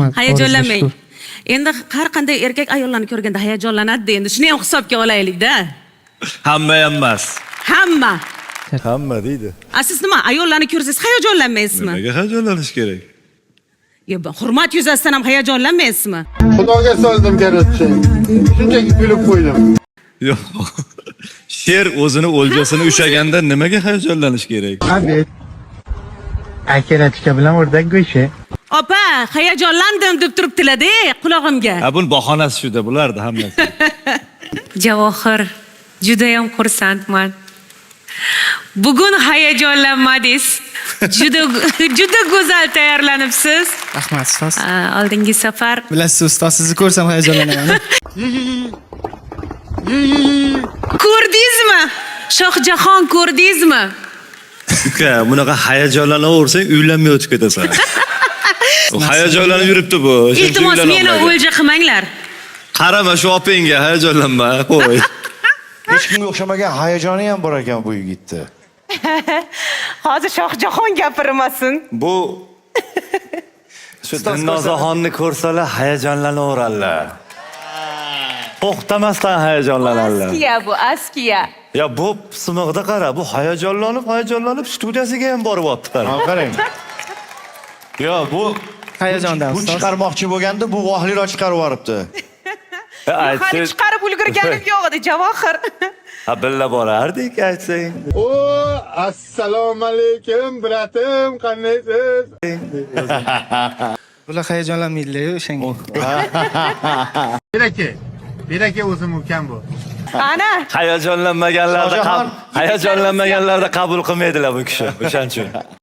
Rahmat. Hayajonlanmang. Shukur. Endi har qanday erkak ayollarni ko'rganda hayajonlanadi-da. Endi shuni ham hisobga olaylik-da. Hamma ham emas. Hamma. Hamma deydi. Siz nima, ayollarni ko'rsangiz hayajonlanmaysizmi? Nimaga hayajonlanish kerak? Yo, hurmat yuzasidan ham hayajonlanmaysizmi? Xudoga soldim karatchi. Shunchaki kulib qo'ydim. Yo'q. Sher o'zini o'ljasini ushlaganda nimaga hayajonlanish kerak? Abid. Akaratika bilan o'rdak go'shi. Opa, hayajonlandim deb turibdilar-da qulog'imga. Ha, buni bahonasi shuda bulardi hammasi. Javohir, juda ham xursandman. Bugun hayajonlanmadingiz. Juda go'zal tayyorlanibsiz. Rahmat ustoz. Oldingi safar Bilasiz ustoz, sizni ko'rsam hayajonlanaman. Ko'rdingizmi? Shohjahon ko'rdingizmi? Uka, bunaqa hayajonlanaversang uylanmay o'tib ketasan. Hayajonlanib yuribdi bu. Iltimos meni o'lja qilmanglar. Qarama shu opangga hayajonlanma, qo'y. Hech kimga o'xshamagan hayajoni ham bor ekan bu yigitda. Hozir Shohjahon gapirmasin. Bu shu Dilnozaxonni ko'rsalar hayajonlanaveradilar. To'xtamasdan hayajonlanadilar. Askiya bu, askiya. Ya bu simiqda qara, bu hayajonlanib studiyasiga ham borib olibdi qara. Qarang. Yo, bu Hayajondan bu ustoz. chiqarmoqchi bo'lganda bu vohliroq chiqarib yuboribdi. Hali chiqarib ulgurganim yo'q edi, Javohir. Ha, billa borardik aytsang. O, assalomu alaykum, bratim, qandaysiz? Bular hayajonlanmaydilar-ku o'shanga. Beraka o'zim ukam bu. Ana, Hayajonlanmaganlarda qabul qilmaydilar bu kishi. O'shaning uchun.